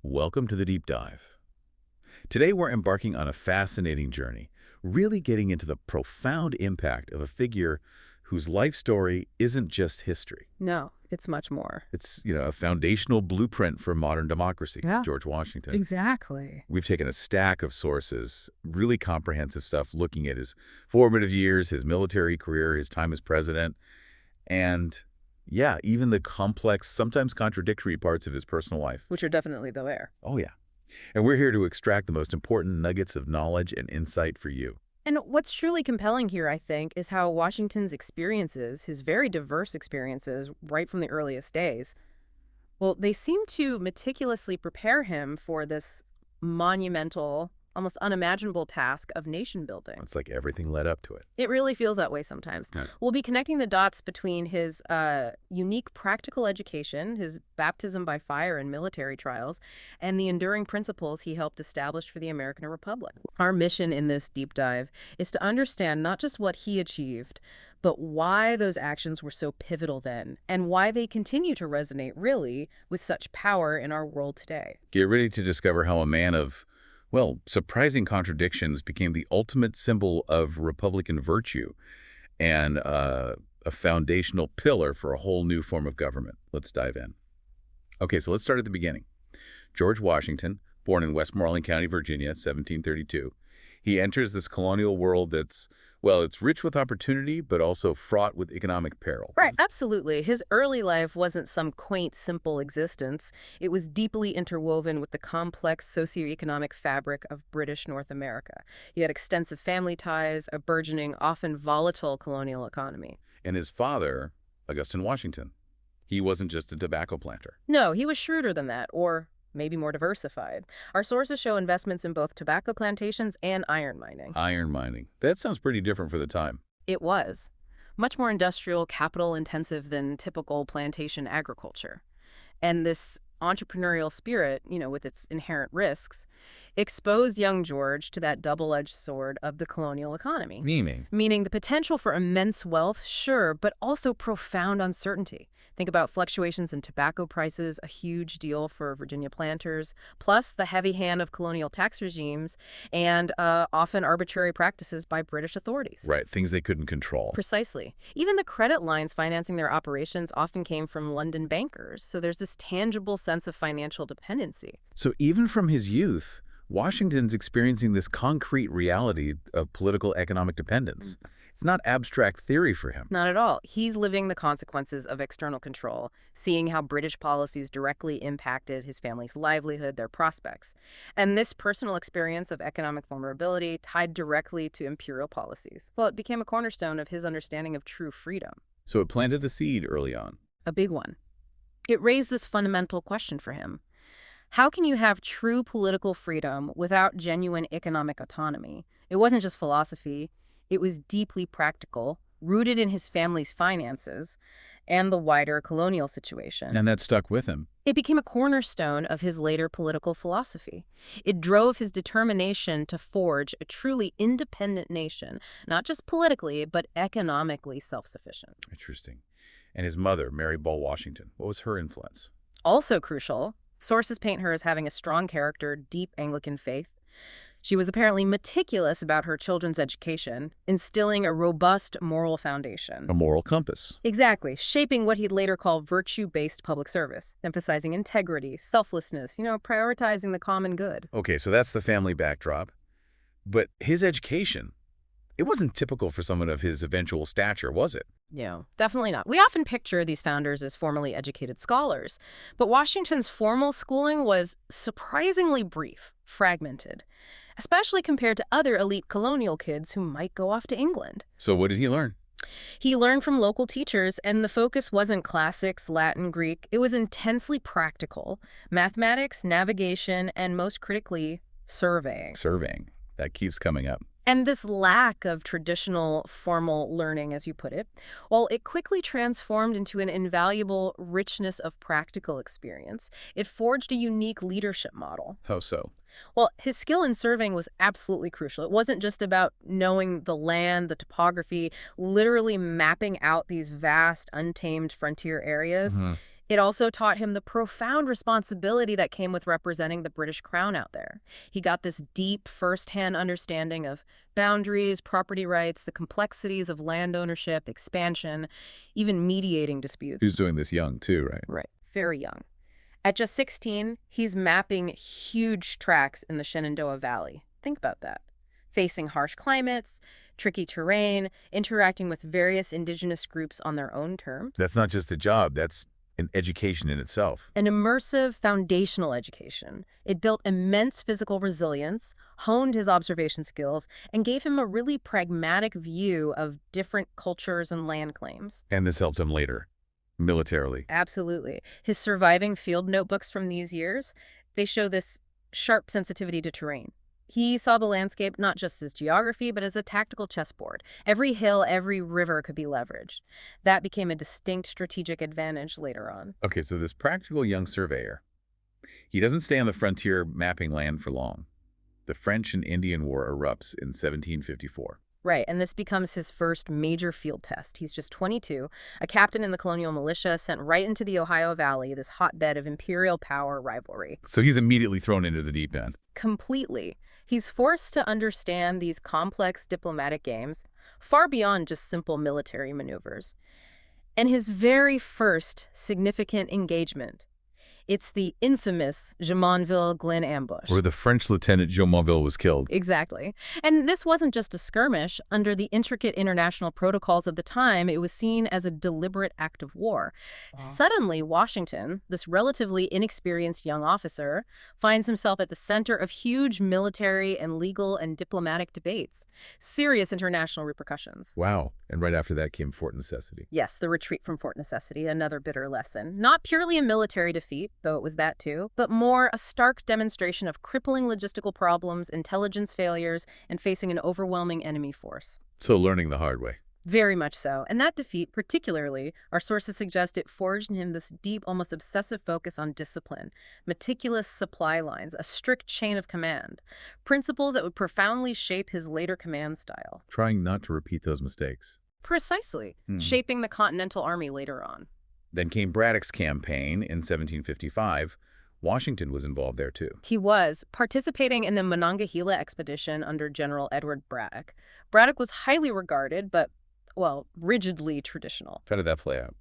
Welcome to the Deep Dive. Today we're embarking on a fascinating journey, really getting into the profound impact of a figure whose life story isn't just history. No, it's much more. It's, a foundational blueprint for modern democracy, Yeah. George Washington. Exactly. We've taken a stack of sources, really comprehensive stuff, looking at his formative years, his military career, his time as president, and, yeah, even the complex, sometimes contradictory parts of his personal life. Which are definitely there. Oh, yeah. And we're here to extract the most important nuggets of knowledge and insight for you. And what's truly compelling here, I think, is how Washington's experiences, his very diverse experiences right from the earliest days, well, they seem to meticulously prepare him for this monumental, almost unimaginable task of nation building. It's like everything led up to it. It really feels that way sometimes. Yeah. We'll be connecting the dots between his unique practical education, his baptism by fire and military trials, and the enduring principles he helped establish for the American Republic. Our mission in this deep dive is to understand not just what he achieved, but why those actions were so pivotal then, and why they continue to resonate, really, with such power in our world today. Get ready to discover how a man of, well, surprising contradictions became the ultimate symbol of Republican virtue and a foundational pillar for a whole new form of government. Let's dive in. Okay, so let's start at the beginning. George Washington, born in Westmoreland County, Virginia, 1732. He enters this colonial world that's, well, it's rich with opportunity, but also fraught with economic peril. Right, absolutely. His early life wasn't some quaint, simple existence. It was deeply interwoven with the complex socioeconomic fabric of British North America. He had extensive family ties, a burgeoning, often volatile colonial economy. And his father, Augustine Washington, he wasn't just a tobacco planter. No, he was shrewder than that, or maybe more diversified. Our sources show investments in both tobacco plantations and iron mining. Iron mining. That sounds pretty different for the time. It was. Much more industrial, capital-intensive than typical plantation agriculture. And this entrepreneurial spirit, with its inherent risks, exposed young George to that double-edged sword of the colonial economy. Meaning the potential for immense wealth, sure, but also profound uncertainty. Think about fluctuations in tobacco prices, a huge deal for Virginia planters, plus the heavy hand of colonial tax regimes and often arbitrary practices by British authorities. Right, things they couldn't control. Precisely. Even the credit lines financing their operations often came from London bankers, so there's this tangible sense of financial dependency. So even from his youth, Washington's experiencing this concrete reality of political economic dependence. It's not abstract theory for him. Not at all. He's living the consequences of external control, seeing how British policies directly impacted his family's livelihood, their prospects. And this personal experience of economic vulnerability tied directly to imperial policies. Well, it became a cornerstone of his understanding of true freedom. So it planted a seed early on. A big one. It raised this fundamental question for him. How can you have true political freedom without genuine economic autonomy? It wasn't just philosophy. It was deeply practical, rooted in his family's finances and the wider colonial situation. And that stuck with him. It became a cornerstone of his later political philosophy. It drove his determination to forge a truly independent nation, not just politically, but economically self-sufficient. Interesting. And his mother, Mary Ball Washington, what was her influence? Also crucial, sources paint her as having a strong character, deep Anglican faith. She was apparently meticulous about her children's education, instilling a robust moral foundation. A moral compass. Exactly, shaping what he'd later call virtue-based public service, emphasizing integrity, selflessness, prioritizing the common good. Okay, so that's the family backdrop. But his education, it wasn't typical for someone of his eventual stature, was it? No, definitely not. We often picture these founders as formally educated scholars, but Washington's formal schooling was surprisingly brief, fragmented, especially compared to other elite colonial kids who might go off to England. So what did he learn? He learned from local teachers, and the focus wasn't classics, Latin, Greek. It was intensely practical: mathematics, navigation, and most critically, surveying. Surveying. That keeps coming up. And this lack of traditional formal learning, as you put it, well, it quickly transformed into an invaluable richness of practical experience. It forged a unique leadership model. How so? Well, his skill in serving was absolutely crucial. It wasn't just about knowing the land, the topography, literally mapping out these vast, untamed frontier areas. Hmm. It also taught him the profound responsibility that came with representing the British crown out there. He got this deep, first-hand understanding of boundaries, property rights, the complexities of land ownership, expansion, even mediating disputes. Who's doing this young, too, right? Right. Very young. At just 16, he's mapping huge tracts in the Shenandoah Valley. Think about that. Facing harsh climates, tricky terrain, interacting with various indigenous groups on their own terms. That's not just a job, that's an education in itself. An immersive foundational education. It built immense physical resilience, honed his observation skills, and gave him a really pragmatic view of different cultures and land claims. And this helped him later, militarily. Absolutely. His surviving field notebooks from these years, they show this sharp sensitivity to terrain. He saw the landscape not just as geography, but as a tactical chessboard. Every hill, every river could be leveraged. That became a distinct strategic advantage later on. Okay, so this practical young surveyor, he doesn't stay on the frontier mapping land for long. The French and Indian War erupts in 1754. Right, and this becomes his first major field test. He's just 22, a captain in the colonial militia sent right into the Ohio Valley, this hotbed of imperial power rivalry. So he's immediately thrown into the deep end. Completely. He's forced to understand these complex diplomatic games, far beyond just simple military maneuvers. And his very first significant engagement, it's the infamous Jumonville-Glen ambush. Where the French lieutenant Jumonville was killed. Exactly. And this wasn't just a skirmish. Under the intricate international protocols of the time, it was seen as a deliberate act of war. Suddenly, Washington, this relatively inexperienced young officer, finds himself at the center of huge military and legal and diplomatic debates. Serious international repercussions. Wow. And right after that came Fort Necessity. Yes, the retreat from Fort Necessity, another bitter lesson. Not purely a military defeat, though it was that too, but more a stark demonstration of crippling logistical problems, intelligence failures, and facing an overwhelming enemy force. So learning the hard way. Very much so. And that defeat, particularly, our sources suggest it forged in him this deep, almost obsessive focus on discipline, meticulous supply lines, a strict chain of command, principles that would profoundly shape his later command style. Trying not to repeat those mistakes. Precisely, shaping the Continental Army later on. Then came Braddock's campaign in 1755. Washington was involved there too. He was, participating in the Monongahela expedition under General Edward Braddock. Braddock was highly regarded, but, well, rigidly traditional. How did that play out?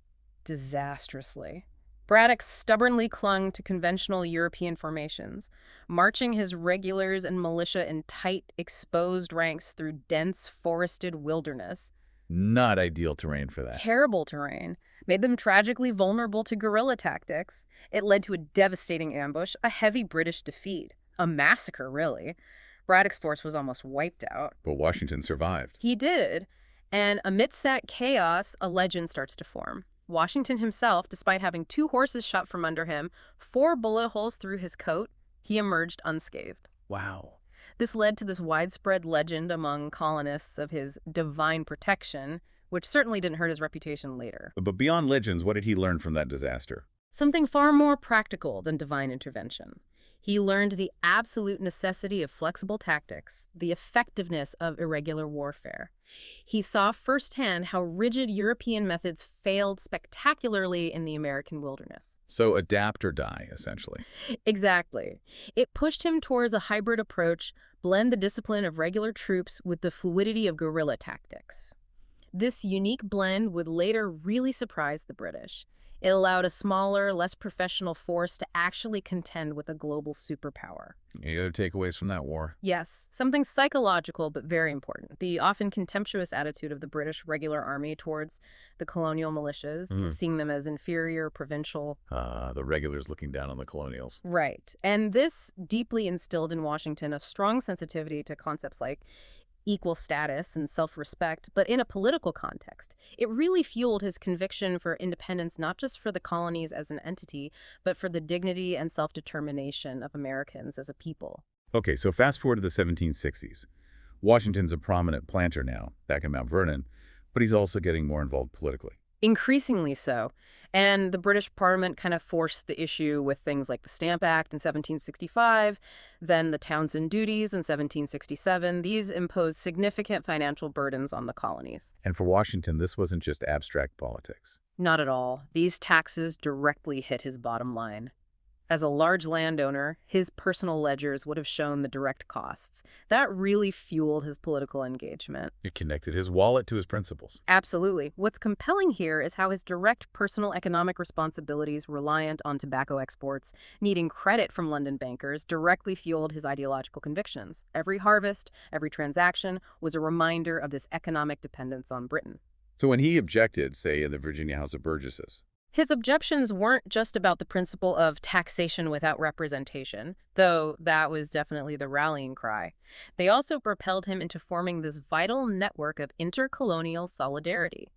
Disastrously. Braddock stubbornly clung to conventional European formations, marching his regulars and militia in tight, exposed ranks through dense, forested wilderness. Not ideal terrain for that. Terrible terrain. Made them tragically vulnerable to guerrilla tactics. It led to a devastating ambush, a heavy British defeat. A massacre, really. Braddock's force was almost wiped out. But Washington survived. He did. And amidst that chaos, a legend starts to form. Washington himself, despite having 2 horses shot from under him, 4 bullet holes through his coat, he emerged unscathed. Wow. This led to this widespread legend among colonists of his divine protection, which certainly didn't hurt his reputation later. But beyond legends, what did he learn from that disaster? Something far more practical than divine intervention. He learned the absolute necessity of flexible tactics, the effectiveness of irregular warfare. He saw firsthand how rigid European methods failed spectacularly in the American wilderness. So adapt or die, essentially. Exactly. It pushed him towards a hybrid approach, blend the discipline of regular troops with the fluidity of guerrilla tactics. This unique blend would later really surprise the British. It allowed a smaller, less professional force to actually contend with a global superpower. Any other takeaways from that war? Yes, something psychological but very important. The often contemptuous attitude of the British regular army towards the colonial militias, seeing them as inferior, provincial. The regulars looking down on the colonials. Right. And this deeply instilled in Washington a strong sensitivity to concepts like equal status and self-respect, but in a political context. It really fueled his conviction for independence, not just for the colonies as an entity, but for the dignity and self-determination of Americans as a people. Okay, so fast forward to the 1760s. Washington's a prominent planter now, back in Mount Vernon, but he's also getting more involved politically. Increasingly so. And the British Parliament kind of forced the issue with things like the Stamp Act in 1765, then the Townshend Duties in 1767. These imposed significant financial burdens on the colonies. And for Washington, this wasn't just abstract politics. Not at all. These taxes directly hit his bottom line. As a large landowner, his personal ledgers would have shown the direct costs. That really fueled his political engagement. It connected his wallet to his principles. Absolutely. What's compelling here is how his direct personal economic responsibilities reliant on tobacco exports, needing credit from London bankers, directly fueled his ideological convictions. Every harvest, every transaction was a reminder of this economic dependence on Britain. So when he objected, say, in the Virginia House of Burgesses, His objections weren't just about the principle of taxation without representation, though that was definitely the rallying cry. They also propelled him into forming this vital network of intercolonial solidarity.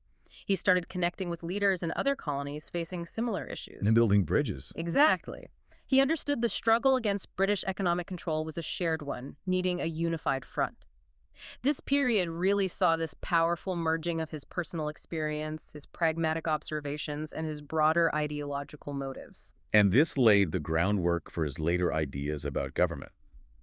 He started connecting with leaders in other colonies facing similar issues. and building bridges. Exactly. He understood the struggle against British economic control was a shared one, needing a unified front. This period really saw this powerful merging of his personal experience, his pragmatic observations, and his broader ideological motives. And this laid the groundwork for his later ideas about government,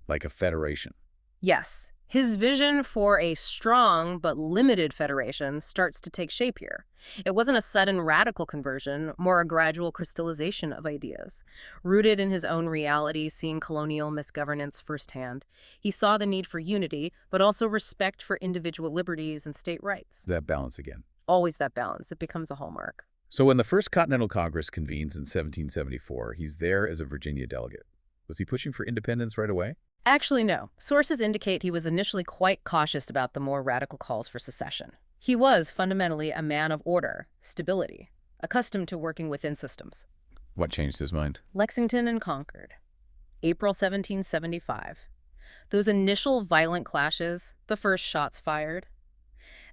like a federation. Yes, his vision for a strong but limited federation starts to take shape here. It wasn't a sudden radical conversion, more a gradual crystallization of ideas. Rooted in his own reality, seeing colonial misgovernance firsthand, he saw the need for unity, but also respect for individual liberties and state rights. That balance again. Always that balance. It becomes a hallmark. So when the First Continental Congress convenes in 1774, he's there as a Virginia delegate. Was he pushing for independence right away? Actually, no. Sources indicate he was initially quite cautious about the more radical calls for secession. He was fundamentally a man of order, stability, accustomed to working within systems. What changed his mind? Lexington and Concord, April 1775. Those initial violent clashes, the first shots fired,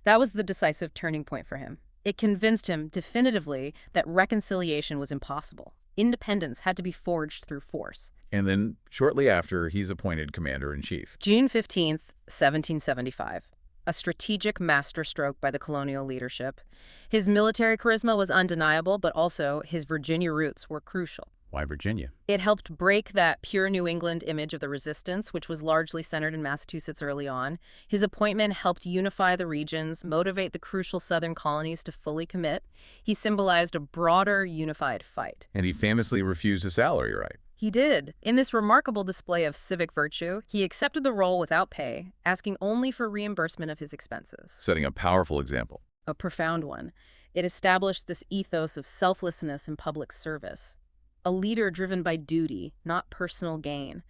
that was the decisive turning point for him. It convinced him definitively that reconciliation was impossible. Independence had to be forged through force. And then, shortly after, he's appointed commander-in-chief. June 15th, 1775. A strategic masterstroke by the colonial leadership. His military charisma was undeniable, but also his Virginia roots were crucial. Why Virginia? It helped break that pure New England image of the resistance, which was largely centered in Massachusetts early on. His appointment helped unify the regions, motivate the crucial southern colonies to fully commit. He symbolized a broader, unified fight. And he famously refused a salary, right? He did. In this remarkable display of civic virtue, he accepted the role without pay, asking only for reimbursement of his expenses. Setting a powerful example. A profound one. It established this ethos of selflessness in public service. A leader driven by duty, not personal gain.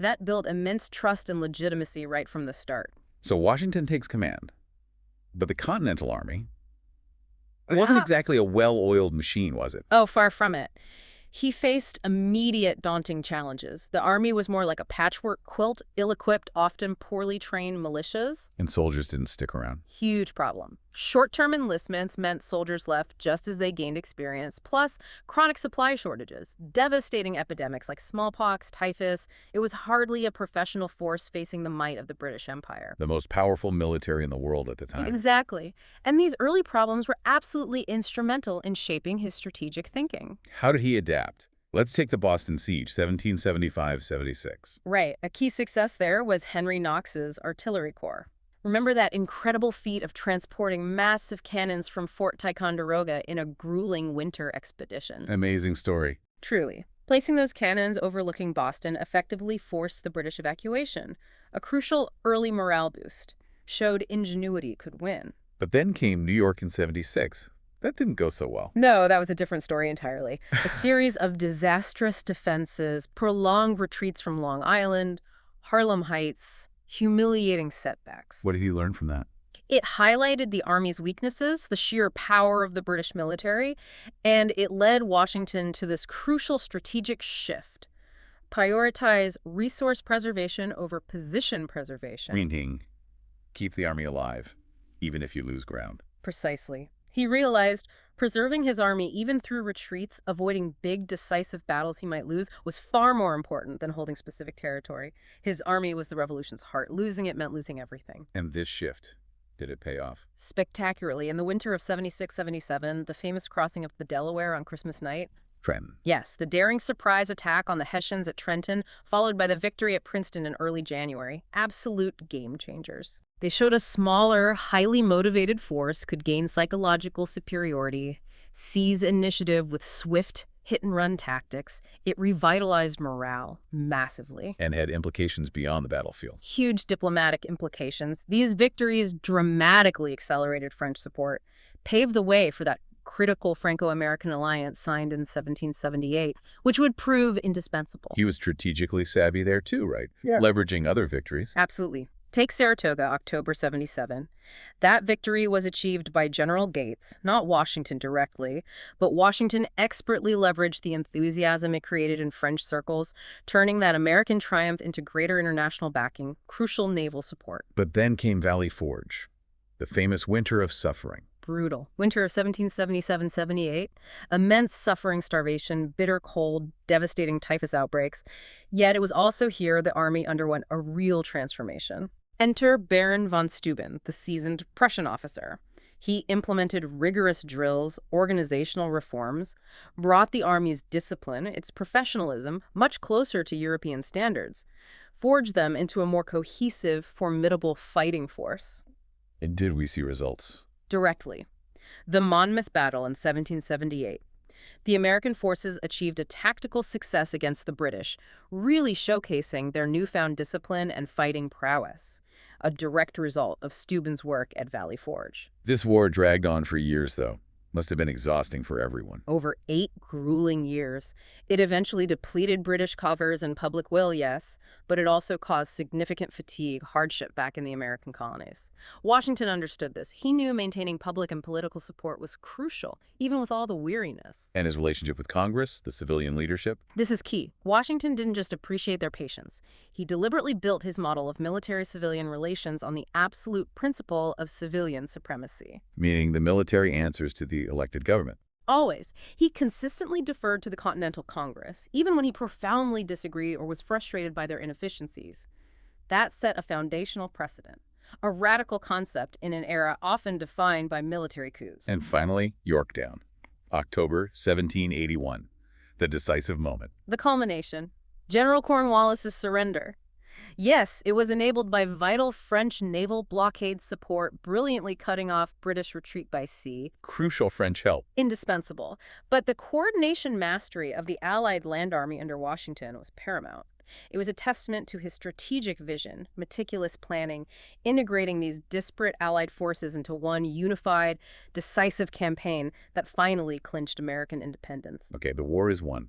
That built immense trust and legitimacy right from the start. So Washington takes command. But the Continental Army wasn't exactly a well-oiled machine, was it? Oh, far from it. He faced immediate daunting challenges. The army was more like a patchwork quilt, ill-equipped, often poorly trained militias. And soldiers didn't stick around. Huge problem. Short-term enlistments meant soldiers left just as they gained experience, plus chronic supply shortages, devastating epidemics like smallpox, typhus. It was hardly a professional force facing the might of the British Empire. The most powerful military in the world at the time. Exactly. And these early problems were absolutely instrumental in shaping his strategic thinking. How did he adapt? Let's take the Boston Siege, 1775-76. Right. A key success there was Henry Knox's artillery corps. Remember that incredible feat of transporting massive cannons from Fort Ticonderoga in a grueling winter expedition? Amazing story. Truly. Placing those cannons overlooking Boston effectively forced the British evacuation. A crucial early morale boost. Showed ingenuity could win. But then came New York in 76. That didn't go so well. No, that was a different story entirely. A series of disastrous defenses, prolonged retreats from Long Island, Harlem Heights, humiliating setbacks. What did he learn from that? It highlighted the Army's weaknesses, the sheer power of the British military, and it led Washington to this crucial strategic shift. Prioritize resource preservation over position preservation. Meaning, keep the army alive, even if you lose ground. Precisely. He realized Preserving his army, even through retreats, avoiding big, decisive battles he might lose, was far more important than holding specific territory. His army was the revolution's heart. Losing it meant losing everything. And this shift, did it pay off? Spectacularly. In the winter of 76-77, the famous crossing of the Delaware on Christmas night. Trenton. Yes, the daring surprise attack on the Hessians at Trenton, followed by the victory at Princeton in early January. Absolute game changers. They showed a smaller, highly motivated force could gain psychological superiority, seize initiative with swift hit-and-run tactics. It revitalized morale massively. And had implications beyond the battlefield. Huge diplomatic implications. These victories dramatically accelerated French support, paved the way for that critical Franco-American alliance signed in 1778, which would prove indispensable. He was strategically savvy there too, right? Yeah. Leveraging other victories. Absolutely. Take Saratoga, October 77. That victory was achieved by General Gates, not Washington directly, but Washington expertly leveraged the enthusiasm it created in French circles, turning that American triumph into greater international backing, crucial naval support. But then came Valley Forge, the famous winter of suffering. Brutal. Winter of 1777-78. Immense suffering, starvation, bitter cold, devastating typhus outbreaks. Yet it was also here the army underwent a real transformation. Enter Baron von Steuben, the seasoned Prussian officer. He implemented rigorous drills, organizational reforms, brought the army's discipline, its professionalism, much closer to European standards, forged them into a more cohesive, formidable fighting force. And did we see results? Directly. The Monmouth Battle in 1778. The American forces achieved a tactical success against the British, really showcasing their newfound discipline and fighting prowess, a direct result of Steuben's work at Valley Forge. This war dragged on for years, though. Must have been exhausting for everyone. Over 8 grueling years. It eventually depleted British coffers and public will, yes, but it also caused significant fatigue, hardship back in the American colonies. Washington understood this. He knew maintaining public and political support was crucial, even with all the weariness. And his relationship with Congress, the civilian leadership? This is key. Washington didn't just appreciate their patience. He deliberately built his model of military-civilian relations on the absolute principle of civilian supremacy. Meaning the military answers to the elected government. Always. He consistently deferred to the Continental Congress, even when he profoundly disagreed or was frustrated by their inefficiencies. That set a foundational precedent, a radical concept in an era often defined by military coups. And finally, Yorktown, October 1781, the decisive moment. The culmination, General Cornwallis's surrender. Yes, it was enabled by vital French naval blockade support, brilliantly cutting off British retreat by sea. Crucial French help. Indispensable. But the coordination mastery of the Allied land army under Washington was paramount. It was a testament to his strategic vision, meticulous planning, integrating these disparate Allied forces into one unified, decisive campaign that finally clinched American independence. Okay, the war is won.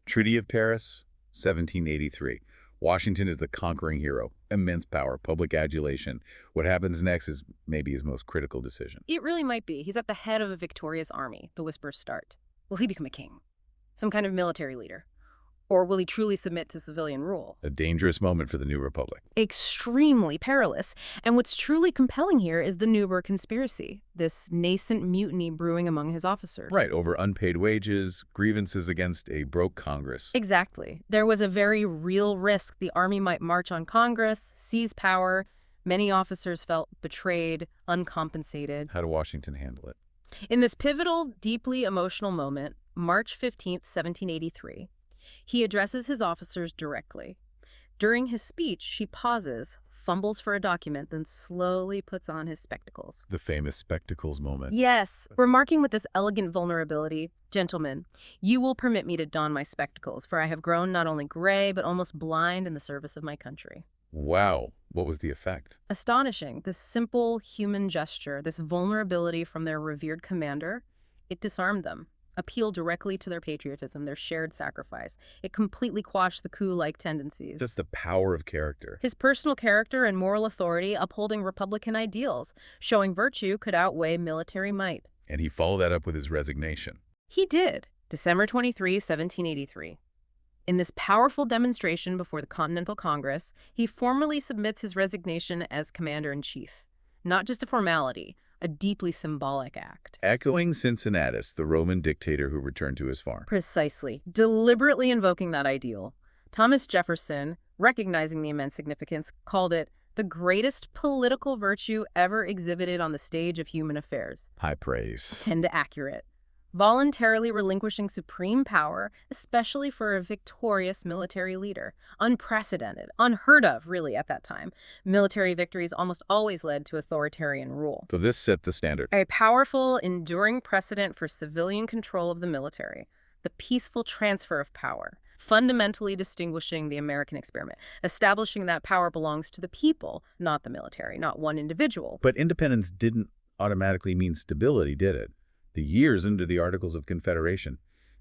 Treaty of Paris, 1783. Washington is the conquering hero. Immense power, public adulation. What happens next is maybe his most critical decision. It really might be. He's at the head of a victorious army. The whispers start. Will he become a king? Some kind of military leader? Or will he truly submit to civilian rule? A dangerous moment for the new republic. Extremely perilous. And what's truly compelling here is the Newburgh conspiracy, this nascent mutiny brewing among his officers. Right, over unpaid wages, grievances against a broke Congress. Exactly. There was a very real risk the army might march on Congress, seize power. Many officers felt betrayed, uncompensated. How did Washington handle it? In this pivotal, deeply emotional moment, March 15th, 1783, he addresses his officers directly. During his speech, he pauses, fumbles for a document, then slowly puts on his spectacles. The famous spectacles moment. Yes, remarking with this elegant vulnerability, "Gentlemen, you will permit me to don my spectacles, for I have grown not only gray, but almost blind in the service of my country." Wow, what was the effect? Astonishing. This simple human gesture, this vulnerability from their revered commander, it disarmed them. Appealed directly to their patriotism, their shared sacrifice. It completely quashed the coup-like tendencies. Just the power of character. His personal character and moral authority upholding Republican ideals, showing virtue could outweigh military might. And he followed that up with his resignation. He did. December 23, 1783. In this powerful demonstration before the Continental Congress, he formally submits his resignation as commander-in-chief. Not just a formality, a deeply symbolic act. Echoing Cincinnatus, the Roman dictator who returned to his farm. Precisely, deliberately invoking that ideal. Thomas Jefferson, recognizing the immense significance, called it the greatest political virtue ever exhibited on the stage of human affairs. High praise. And accurate. Voluntarily relinquishing supreme power, especially for a victorious military leader. Unprecedented, unheard of, really, at that time. Military victories almost always led to authoritarian rule. So this set the standard. A powerful, enduring precedent for civilian control of the military. The peaceful transfer of power, fundamentally distinguishing the American experiment, establishing that power belongs to the people, not the military, not one individual. But independence didn't automatically mean stability, did it? The years into the Articles of Confederation,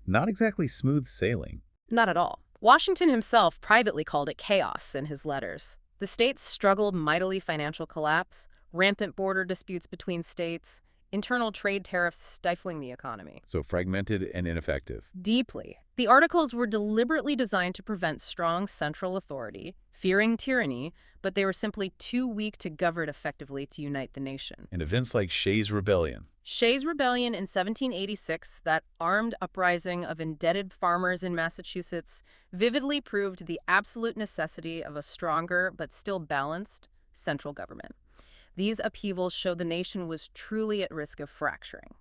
not exactly smooth sailing. Not at all. Washington himself privately called it chaos in his letters. The states struggled mightily: financial collapse, rampant border disputes between states, internal trade tariffs stifling the economy. So fragmented and ineffective. Deeply. The articles were deliberately designed to prevent strong central authority, fearing tyranny, but they were simply too weak to govern effectively to unite the nation. And events like Shays' Rebellion. Shays' Rebellion in 1786, that armed uprising of indebted farmers in Massachusetts, vividly proved the absolute necessity of a stronger but still balanced central government. These upheavals showed the nation was truly at risk of fracturing.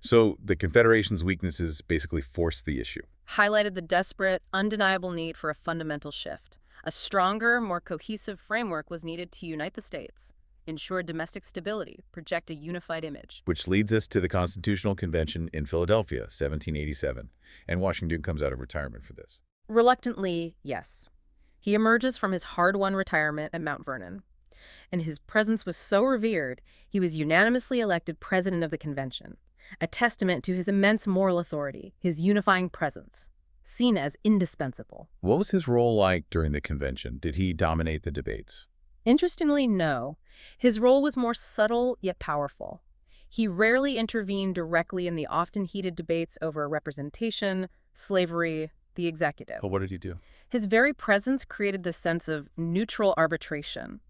So the Confederation's weaknesses basically forced the issue. Highlighted the desperate, undeniable need for a fundamental shift. A stronger, more cohesive framework was needed to unite the states, ensure domestic stability, project a unified image. Which leads us to the Constitutional Convention in Philadelphia, 1787. And Washington comes out of retirement for this. Reluctantly, yes. He emerges from his hard-won retirement at Mount Vernon, and his presence was so revered, he was unanimously elected president of the convention, a testament to his immense moral authority, his unifying presence, seen as indispensable. What was his role like during the convention? Did he dominate the debates? Interestingly, no. His role was more subtle yet powerful. He rarely intervened directly in the often heated debates over representation, slavery, the executive. But what did he do? His very presence created this sense of neutral arbitration.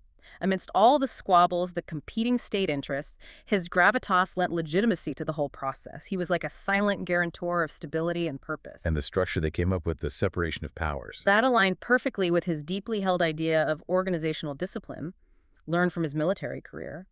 Amidst all the squabbles, the competing state interests, his gravitas lent legitimacy to the whole process. He was like a silent guarantor of stability and purpose. And the structure they came up with, the separation of powers. That aligned perfectly with his deeply held idea of organizational discipline, learned from his military career.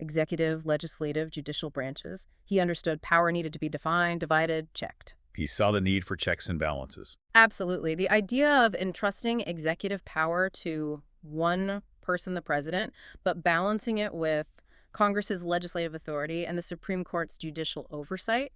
Executive, legislative, judicial branches. He understood power needed to be defined, divided, checked. He saw the need for checks and balances. Absolutely. The idea of entrusting executive power to one person, the president, but balancing it with Congress's legislative authority and the Supreme Court's judicial oversight,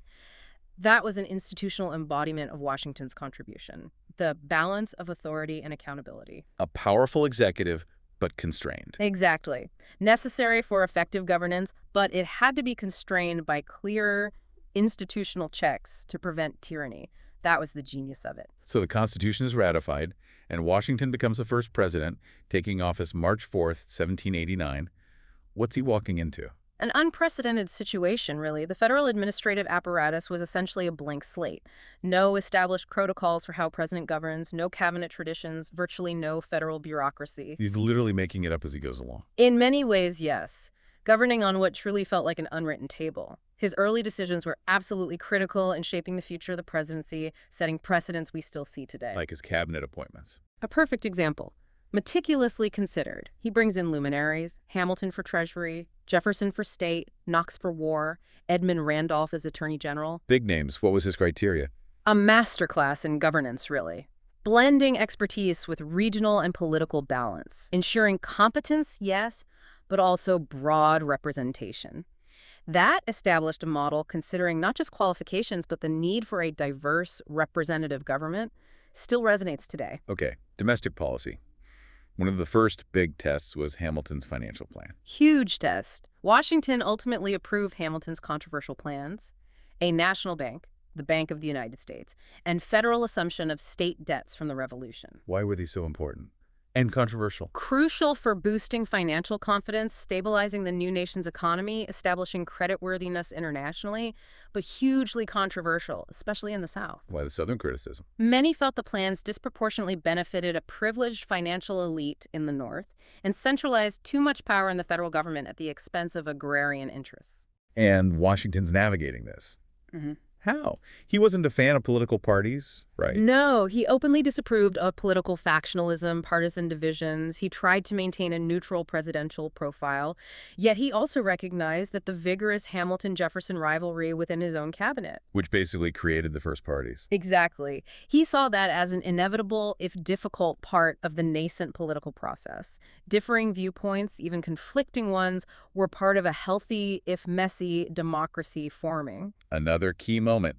that was an institutional embodiment of Washington's contribution. The balance of authority and accountability. A powerful executive, but constrained. Exactly. Necessary for effective governance, but it had to be constrained by clear institutional checks to prevent tyranny. That was the genius of it. So the Constitution is ratified, and Washington becomes the first president, taking office March 4th, 1789. What's he walking into? An unprecedented situation, really. The federal administrative apparatus was essentially a blank slate. No established protocols for how president governs, no cabinet traditions, virtually no federal bureaucracy. He's literally making it up as he goes along. In many ways, yes. Governing on what truly felt like an unwritten table. His early decisions were absolutely critical in shaping the future of the presidency, setting precedents we still see today. Like his cabinet appointments. A perfect example. Meticulously considered. He brings in luminaries, Hamilton for Treasury, Jefferson for State, Knox for War, Edmund Randolph as Attorney General. Big names. What was his criteria? A masterclass in governance, really. Blending expertise with regional and political balance. Ensuring competence, yes, but also broad representation. That established a model considering not just qualifications, but the need for a diverse, representative government still resonates today. Okay, domestic policy. One of the first big tests was Hamilton's financial plan. Huge test. Washington ultimately approved Hamilton's controversial plans, a national bank, the Bank of the United States, and federal assumption of state debts from the Revolution. Why were these so important? And controversial. Crucial for boosting financial confidence, stabilizing the new nation's economy, establishing creditworthiness internationally, but hugely controversial, especially in the South. Why the Southern criticism? Many felt the plans disproportionately benefited a privileged financial elite in the North and centralized too much power in the federal government at the expense of agrarian interests. And Washington's navigating this. Hmm. How? He wasn't a fan of political parties, right? No, he openly disapproved of political factionalism, partisan divisions. He tried to maintain a neutral presidential profile. Yet he also recognized that the vigorous Hamilton-Jefferson rivalry within his own cabinet. Which basically created the first parties. Exactly. He saw that as an inevitable, if difficult, part of the nascent political process. Differing viewpoints, even conflicting ones, were part of a healthy, if messy, democracy forming. Another key moment,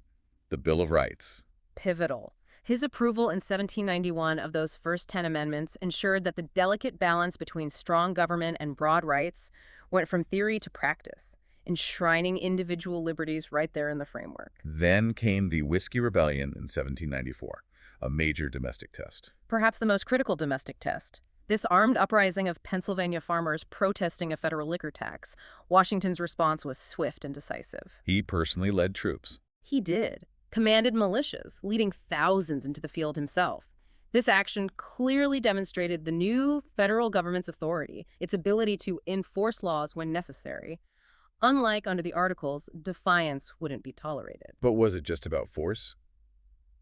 the Bill of Rights. Pivotal. His approval in 1791 of those first 10 amendments ensured that the delicate balance between strong government and broad rights went from theory to practice, enshrining individual liberties right there in the framework. Then came the Whiskey Rebellion in 1794, a major domestic test. Perhaps the most critical domestic test. This armed uprising of Pennsylvania farmers protesting a federal liquor tax. Washington's response was swift and decisive. He personally led troops. He did. Commanded militias, leading thousands into the field himself. This action clearly demonstrated the new federal government's authority, its ability to enforce laws when necessary. Unlike under the Articles, defiance wouldn't be tolerated. But was it just about force?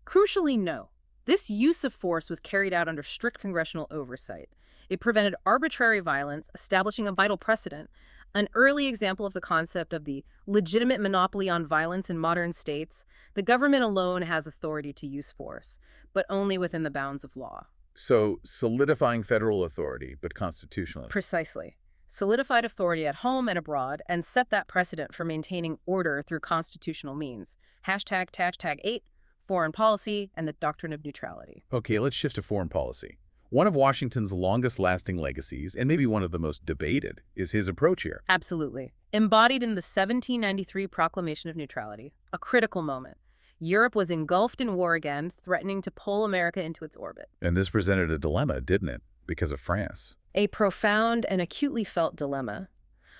Crucially, no. This use of force was carried out under strict congressional oversight. It prevented arbitrary violence, establishing a vital precedent, an early example of the concept of the legitimate monopoly on violence in modern states. The government alone has authority to use force, but only within the bounds of law. So, solidifying federal authority, but constitutionally. Precisely. Solidified authority at home and abroad, and set that precedent for maintaining order through constitutional means. ###8, foreign policy, and the doctrine of neutrality. Okay, let's shift to foreign policy. One of Washington's longest-lasting legacies, and maybe one of the most debated, is his approach here. Absolutely. Embodied in the 1793 Proclamation of Neutrality, a critical moment. Europe was engulfed in war again, threatening to pull America into its orbit. And this presented a dilemma, didn't it? Because of France. A profound and acutely felt dilemma.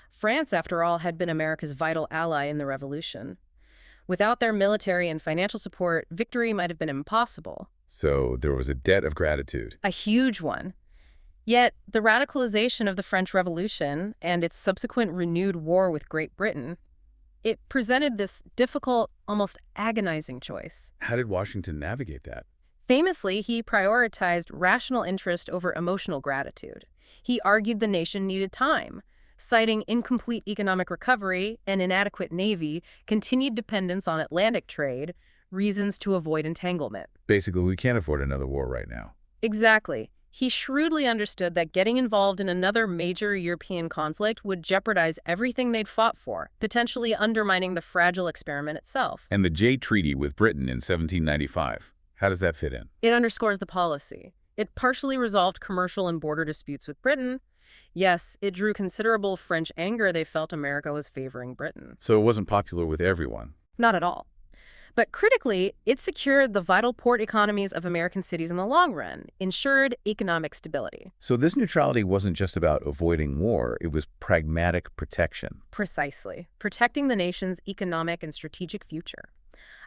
France, after all, had been America's vital ally in the Revolution. Without their military and financial support, victory might have been impossible. So there was a debt of gratitude. A huge one. Yet, the radicalization of the French Revolution and its subsequent renewed war with Great Britain, it presented this difficult, almost agonizing choice. How did Washington navigate that? Famously, he prioritized rational interest over emotional gratitude. He argued the nation needed time, citing incomplete economic recovery, an inadequate navy, continued dependence on Atlantic trade, reasons to avoid entanglement. Basically, we can't afford another war right now. Exactly. He shrewdly understood that getting involved in another major European conflict would jeopardize everything they'd fought for, potentially undermining the fragile experiment itself. And the Jay Treaty with Britain in 1795, how does that fit in? It underscores the policy. It partially resolved commercial and border disputes with Britain. Yes, it drew considerable French anger. They felt America was favoring Britain. So it wasn't popular with everyone. Not at all. But critically, it secured the vital port economies of American cities in the long run, ensured economic stability. So this neutrality wasn't just about avoiding war, it was pragmatic protection. Precisely. Protecting the nation's economic and strategic future.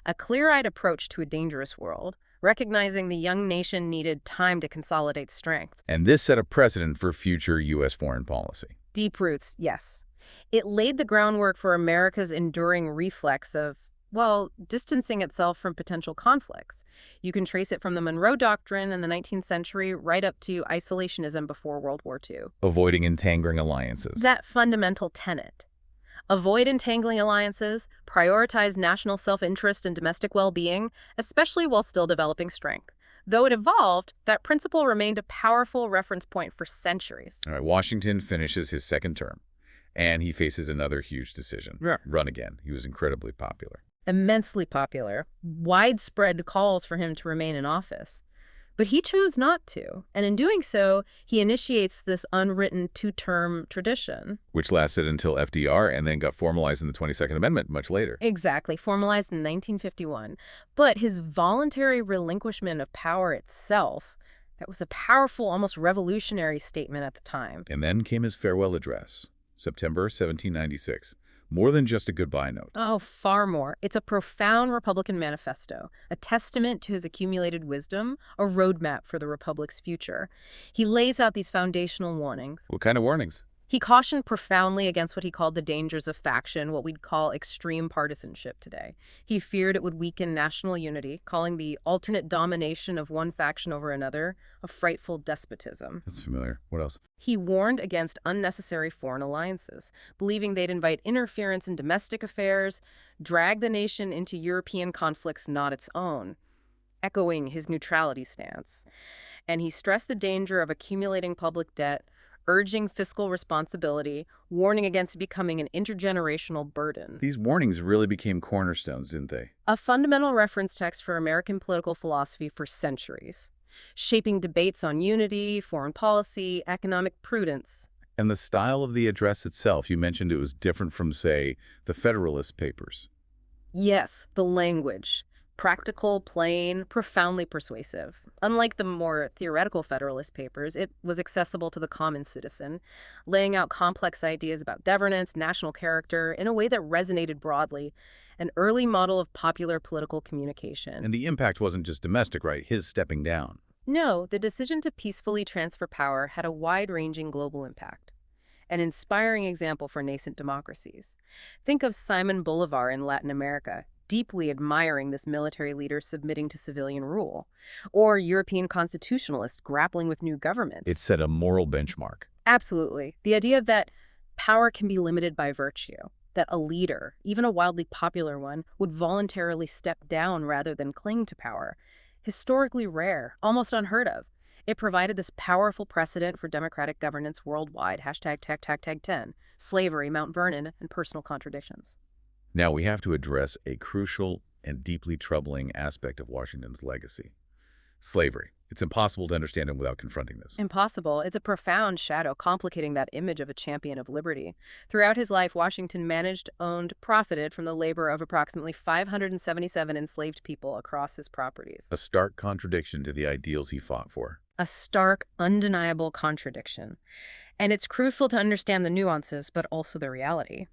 A clear-eyed approach to a dangerous world, recognizing the young nation needed time to consolidate strength. And this set a precedent for future U.S. foreign policy. Deep roots, yes. It laid the groundwork for America's enduring reflex of, well, distancing itself from potential conflicts. You can trace it from the Monroe Doctrine in the 19th century right up to isolationism before World War II. Avoiding entangling alliances. That fundamental tenet. Avoid entangling alliances, prioritize national self-interest and domestic well-being, especially while still developing strength. Though it evolved, that principle remained a powerful reference point for centuries. All right, Washington finishes his second term, and he faces another huge decision. Run again. He was incredibly popular. Immensely popular, widespread calls for him to remain in office. But he chose not to, and in doing so, he initiates this unwritten two-term tradition. Which lasted until FDR and then got formalized in the 22nd Amendment much later. Exactly, formalized in 1951. But his voluntary relinquishment of power itself, that was a powerful, almost revolutionary statement at the time. And then came his farewell address, September 1796. More than just a goodbye note. Oh, far more. It's a profound Republican manifesto, a testament to his accumulated wisdom, a roadmap for the Republic's future. He lays out these foundational warnings. What kind of warnings? He cautioned profoundly against what he called the dangers of faction, what we'd call extreme partisanship today. He feared it would weaken national unity, calling the alternate domination of one faction over another a frightful despotism. That's familiar. What else? He warned against unnecessary foreign alliances, believing they'd invite interference in domestic affairs, drag the nation into European conflicts not its own, echoing his neutrality stance. And he stressed the danger of accumulating public debt, urging fiscal responsibility, warning against becoming an intergenerational burden. These warnings really became cornerstones, didn't they? A fundamental reference text for American political philosophy for centuries, shaping debates on unity, foreign policy, economic prudence. And the style of the address itself, you mentioned it was different from, say, the Federalist Papers. Yes, the language. Practical, plain, profoundly persuasive. Unlike the more theoretical Federalist Papers, it was accessible to the common citizen, laying out complex ideas about governance, national character, in a way that resonated broadly, an early model of popular political communication. And the impact wasn't just domestic, right? His stepping down. No, the decision to peacefully transfer power had a wide-ranging global impact. An inspiring example for nascent democracies. Think of Simon Bolivar in Latin America, deeply admiring this military leader submitting to civilian rule, or European constitutionalists grappling with new governments. It set a moral benchmark. Absolutely. The idea that power can be limited by virtue, that a leader, even a wildly popular one, would voluntarily step down rather than cling to power. Historically rare, almost unheard of. It provided this powerful precedent for democratic governance worldwide. Hashtag tag 10, slavery, Mount Vernon, and personal contradictions. Now we have to address a crucial and deeply troubling aspect of Washington's legacy. Slavery. It's impossible to understand him without confronting this. Impossible. It's a profound shadow complicating that image of a champion of liberty. Throughout his life, Washington managed, owned, profited from the labor of approximately 577 enslaved people across his properties. A stark contradiction to the ideals he fought for. A stark, undeniable contradiction. And it's crucial to understand the nuances, but also the reality.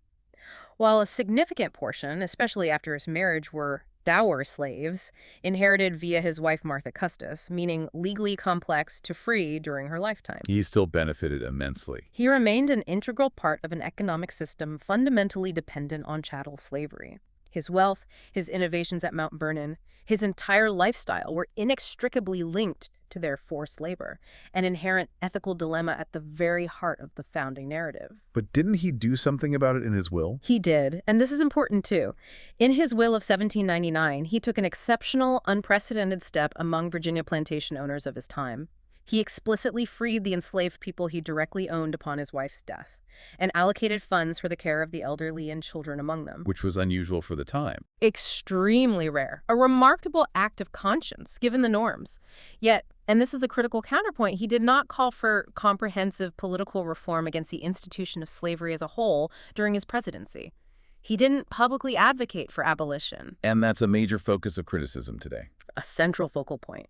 While a significant portion, especially after his marriage, were dower slaves, inherited via his wife Martha Custis, meaning legally complex to free during her lifetime. He still benefited immensely. He remained an integral part of an economic system fundamentally dependent on chattel slavery. His wealth, his innovations at Mount Vernon, his entire lifestyle were inextricably linked to their forced labor, an inherent ethical dilemma at the very heart of the founding narrative. But didn't he do something about it in his will? He did, and this is important too. In his will of 1799, he took an exceptional, unprecedented step among Virginia plantation owners of his time. He explicitly freed the enslaved people he directly owned upon his wife's death, and allocated funds for the care of the elderly and children among them. Which was unusual for the time. Extremely rare. A remarkable act of conscience, given the norms. Yet, and this is the critical counterpoint, he did not call for comprehensive political reform against the institution of slavery as a whole during his presidency. He didn't publicly advocate for abolition. And that's a major focus of criticism today. A central focal point.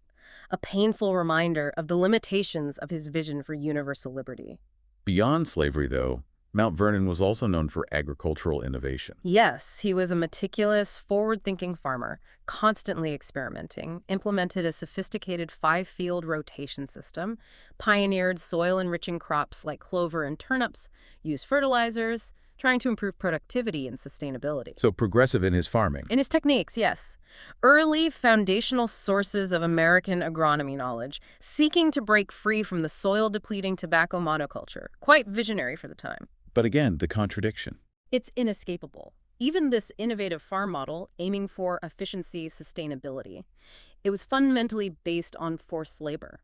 A painful reminder of the limitations of his vision for universal liberty. Beyond slavery, though, Mount Vernon was also known for agricultural innovation. Yes, he was a meticulous, forward-thinking farmer, constantly experimenting, implemented a sophisticated 5-field rotation system, pioneered soil-enriching crops like clover and turnips, used fertilizers, trying to improve productivity and sustainability. So progressive in his farming. In his techniques, yes. Early foundational sources of American agronomy knowledge, seeking to break free from the soil-depleting tobacco monoculture. Quite visionary for the time. But again, the contradiction. It's inescapable. Even this innovative farm model, aiming for efficiency, sustainability, it was fundamentally based on forced labor.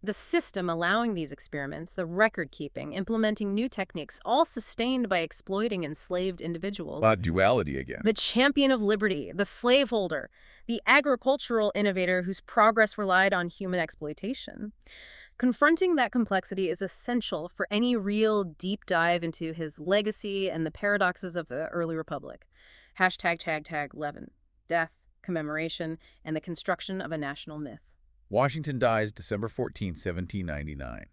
The system allowing these experiments, the record-keeping, implementing new techniques, all sustained by exploiting enslaved individuals. Duality again. The champion of liberty, the slaveholder, the agricultural innovator whose progress relied on human exploitation. Confronting that complexity is essential for any real deep dive into his legacy and the paradoxes of the early republic. Hashtag tag 11, death, commemoration, and the construction of a national myth. Washington dies December 14, 1799,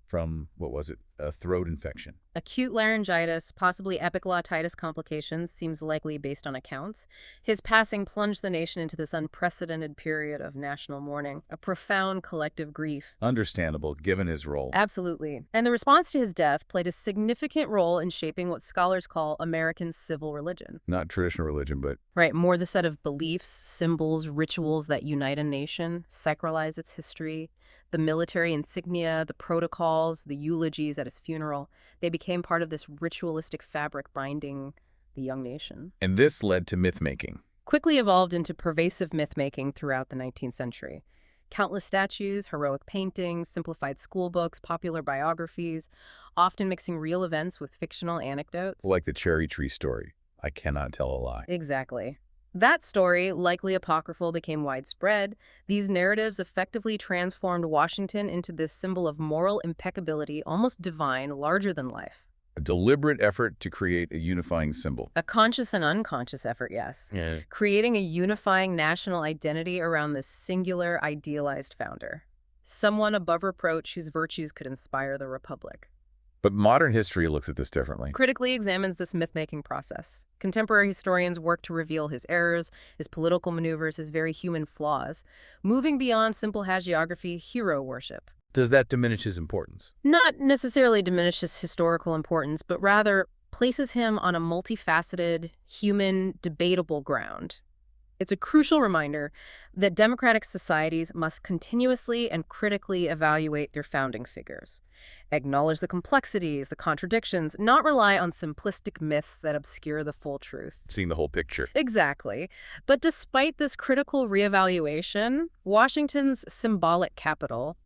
from, what was it, a throat infection. Acute laryngitis, possibly epiglottitis complications, seems likely based on accounts. His passing plunged the nation into this unprecedented period of national mourning, a profound collective grief. Understandable, given his role. Absolutely. And the response to his death played a significant role in shaping what scholars call American civil religion. Not traditional religion, but Right, more the set of beliefs, symbols, rituals that unite a nation, sacralize its history. The military insignia, the protocols, the eulogies at his funeral, they became part of this ritualistic fabric binding the young nation. and this led to myth-making. Quickly evolved into pervasive myth-making throughout the 19th century. Countless statues, heroic paintings, simplified school books, popular biographies, often mixing real events with fictional anecdotes. Like the cherry tree story. I cannot tell a lie. Exactly. That story, likely apocryphal, became widespread. These narratives effectively transformed Washington into this symbol of moral impeccability, almost divine, larger than life. A deliberate effort to create a unifying symbol. A conscious and unconscious effort, yes. Yeah. Creating a unifying national identity around this singular, idealized founder. Someone above reproach whose virtues could inspire the Republic. But modern history looks at this differently. Critically examines this myth-making process. Contemporary historians work to reveal his errors, his political maneuvers, his very human flaws, moving beyond simple hagiography, hero worship. Does that diminish his importance? Not necessarily diminishes historical importance, but rather places him on a multifaceted, human, debatable ground. It's a crucial reminder that democratic societies must continuously and critically evaluate their founding figures, acknowledge the complexities, the contradictions, not rely on simplistic myths that obscure the full truth. Seeing the whole picture. Exactly. But despite this critical reevaluation, Washington's symbolic capital,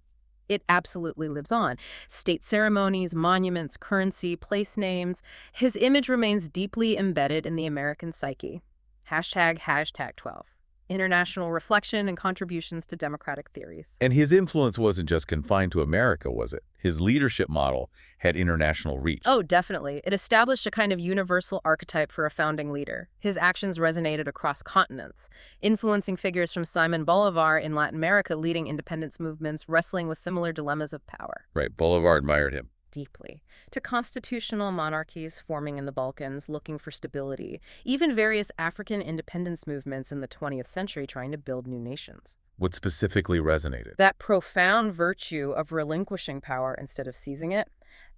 it absolutely lives on. State ceremonies, monuments, currency, place names, his image remains deeply embedded in the American psyche. ###12. International reflection and contributions to democratic theories. And his influence wasn't just confined to America, was it? His leadership model had international reach. Oh, definitely. It established a kind of universal archetype for a founding leader. His actions resonated across continents, influencing figures from Simon Bolivar in Latin America leading independence movements, wrestling with similar dilemmas of power. Right, Bolivar admired him. Deeply, to constitutional monarchies forming in the Balkans looking for stability, even various African independence movements in the 20th century trying to build new nations. What specifically resonated? That profound virtue of relinquishing power instead of seizing it,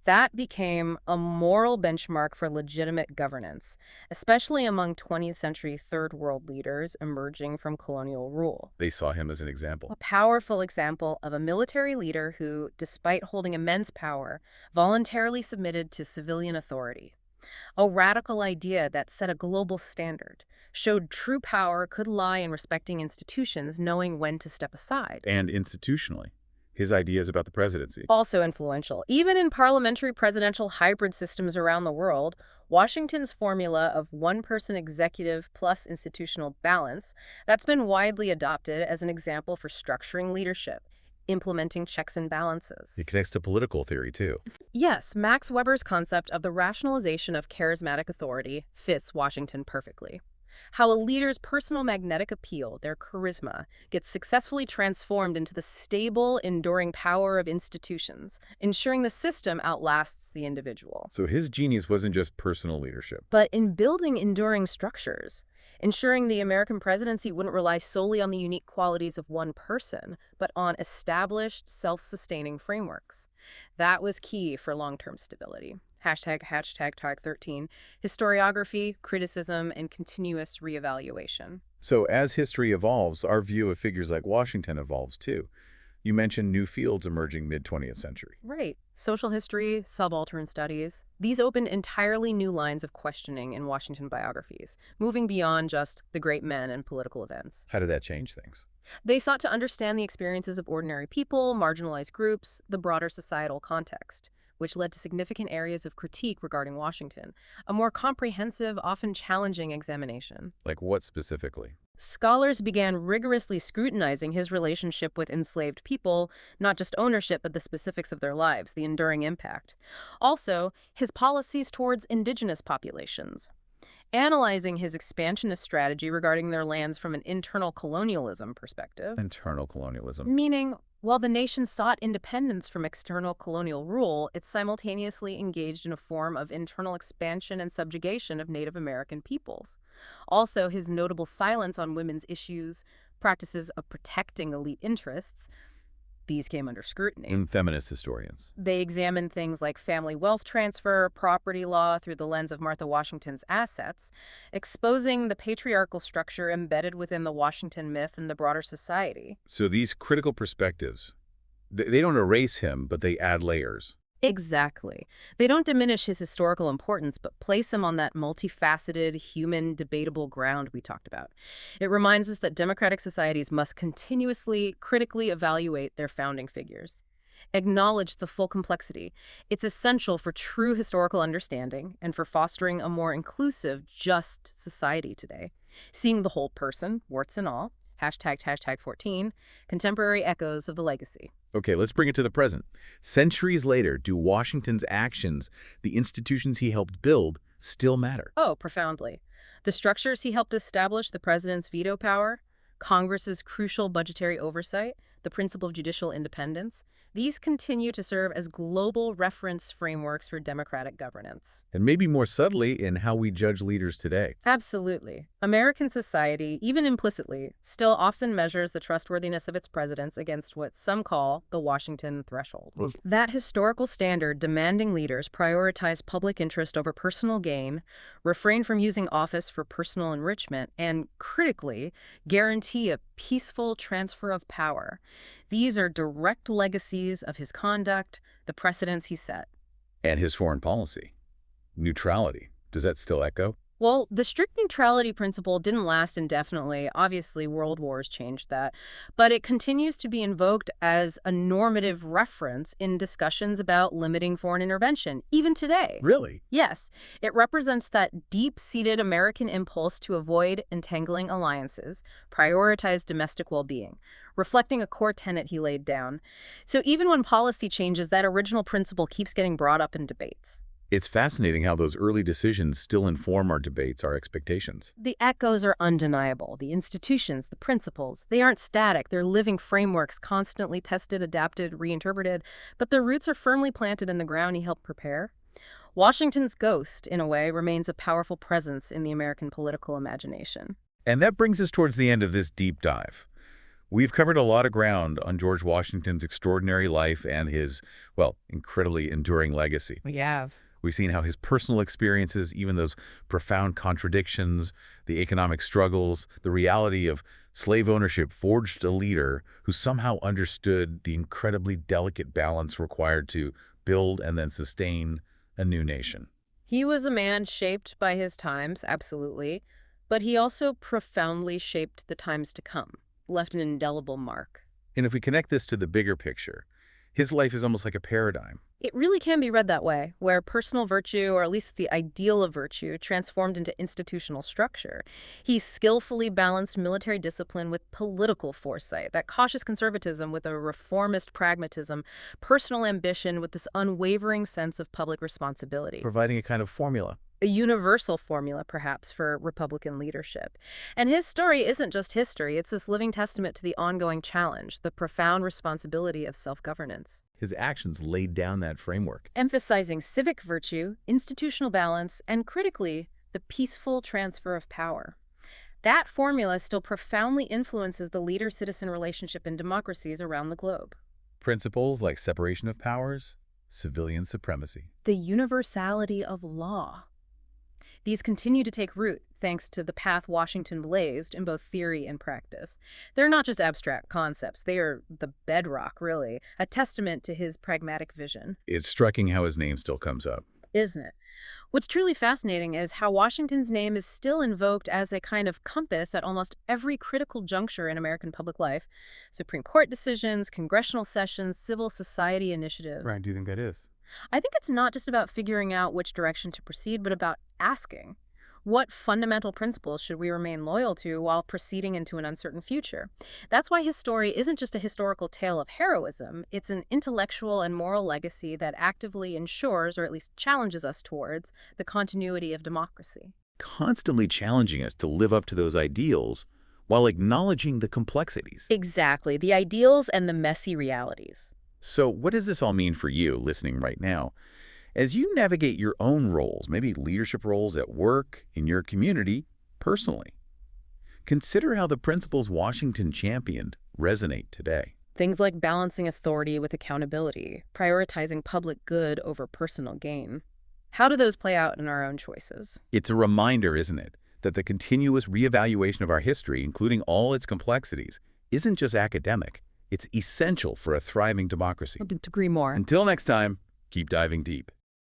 that became a moral benchmark for legitimate governance, especially among 20th century Third World leaders emerging from colonial rule. They saw him as an example. A powerful example of a military leader who, despite holding immense power, voluntarily submitted to civilian authority. A radical idea that set a global standard, showed true power could lie in respecting institutions, knowing when to step aside. And institutionally, his ideas about the presidency. Also influential. Even in parliamentary presidential hybrid systems around the world, Washington's formula of one-person executive plus institutional balance, that's been widely adopted as an example for structuring leadership, implementing checks and balances. It connects to political theory, too. Yes, Max Weber's concept of the rationalization of charismatic authority fits Washington perfectly. How a leader's personal magnetic appeal, their charisma, gets successfully transformed into the stable, enduring power of institutions, ensuring the system outlasts the individual. So his genius wasn't just personal leadership. But in building enduring structures, ensuring the American presidency wouldn't rely solely on the unique qualities of one person, but on established, self-sustaining frameworks. That was key for long-term stability. ###13, historiography, criticism, and continuous reevaluation. So as history evolves, our view of figures like Washington evolves, too. You mentioned new fields emerging mid-20th century. Right. Social history, subaltern studies. These opened entirely new lines of questioning in Washington biographies, moving beyond just the great men and political events. How did that change things? They sought to understand the experiences of ordinary people, marginalized groups, the broader societal context, which led to significant areas of critique regarding Washington, a more comprehensive, often challenging examination. Like what specifically? Scholars began rigorously scrutinizing his relationship with enslaved people, not just ownership, but the specifics of their lives, the enduring impact. Also, his policies towards indigenous populations. analyzing his expansionist strategy regarding their lands from an internal colonialism perspective. Internal colonialism. Meaning, while the nation sought independence from external colonial rule, it simultaneously engaged in a form of internal expansion and subjugation of Native American peoples. Also, his notable silence on women's issues, practices of protecting elite interests, these came under scrutiny. In feminist historians. They examined things like family wealth transfer, property law through the lens of Martha Washington's assets, exposing the patriarchal structure embedded within the Washington myth and the broader society. So these critical perspectives, they don't erase him, but they add layers. Exactly. They don't diminish his historical importance, but place him on that multifaceted, human, debatable ground we talked about. It reminds us that democratic societies must continuously, critically evaluate their founding figures. Acknowledge the full complexity. It's essential for true historical understanding and for fostering a more inclusive, just society today. Seeing the whole person, warts and all, hashtag 14, contemporary echoes of the legacy. Okay, let's bring it to the present. Centuries later, do Washington's actions, the institutions he helped build, still matter? Oh, profoundly. The structures he helped establish, the president's veto power, Congress's crucial budgetary oversight, the principle of judicial independence, these continue to serve as global reference frameworks for democratic governance. And maybe more subtly in how we judge leaders today. Absolutely. American society, even implicitly, still often measures the trustworthiness of its presidents against what some call the Washington threshold. That historical standard demanding leaders prioritize public interest over personal gain, refrain from using office for personal enrichment, and, critically, guarantee a peaceful transfer of power. These are direct legacies of his conduct, the precedents he set. And his foreign policy. Neutrality. Does that still echo? Well, the strict neutrality principle didn't last indefinitely. Obviously, world wars changed that. But it continues to be invoked as a normative reference in discussions about limiting foreign intervention, even today. Really? Yes, it represents that deep-seated American impulse to avoid entangling alliances, prioritize domestic well-being, reflecting a core tenet he laid down. So even when policy changes, that original principle keeps getting brought up in debates. It's fascinating how those early decisions still inform our debates, our expectations. The echoes are undeniable. The institutions, the principles, they aren't static. They're living frameworks, constantly tested, adapted, reinterpreted, but their roots are firmly planted in the ground he helped prepare. Washington's ghost, in a way, remains a powerful presence in the American political imagination. And that brings us towards the end of this deep dive. We've covered a lot of ground on George Washington's extraordinary life and his, well, incredibly enduring legacy. We have. We've seen how his personal experiences, even those profound contradictions, the economic struggles, the reality of slave ownership forged a leader who somehow understood the incredibly delicate balance required to build and then sustain a new nation. He was a man shaped by his times, absolutely, but he also profoundly shaped the times to come, left an indelible mark. And if we connect this to the bigger picture, his life is almost like a paradigm. It really can be read that way, where personal virtue, or at least the ideal of virtue, transformed into institutional structure. He skillfully balanced military discipline with political foresight, that cautious conservatism with a reformist pragmatism, personal ambition with this unwavering sense of public responsibility. Providing a kind of formula. A universal formula, perhaps, for Republican leadership. And his story isn't just history, it's this living testament to the ongoing challenge, the profound responsibility of self-governance. His actions laid down that framework. Emphasizing civic virtue, institutional balance, and critically, the peaceful transfer of power. That formula still profoundly influences the leader-citizen relationship in democracies around the globe. Principles like separation of powers, civilian supremacy. The universality of law. These continue to take root thanks to the path Washington blazed in both theory and practice. They're not just abstract concepts. They are the bedrock, really, a testament to his pragmatic vision. It's striking how his name still comes up. Isn't it? What's truly fascinating is how Washington's name is still invoked as a kind of compass at almost every critical juncture in American public life. Supreme Court decisions, congressional sessions, civil society initiatives. Right, do you think that is? I think it's not just about figuring out which direction to proceed, but about asking, what fundamental principles should we remain loyal to while proceeding into an uncertain future? That's why his story isn't just a historical tale of heroism. It's an intellectual and moral legacy that actively ensures, or at least challenges us towards, the continuity of democracy. constantly challenging us to live up to those ideals while acknowledging the complexities. Exactly, the ideals and the messy realities. So what does this all mean for you listening right now? As you navigate your own roles, maybe leadership roles at work, in your community, personally, consider how the principles Washington championed resonate today. Things like balancing authority with accountability, prioritizing public good over personal gain. How do those play out in our own choices? It's a reminder, isn't it, that the continuous reevaluation of our history, including all its complexities, isn't just academic. It's essential for a thriving democracy. Couldn't agree more. Until next time, keep diving deep.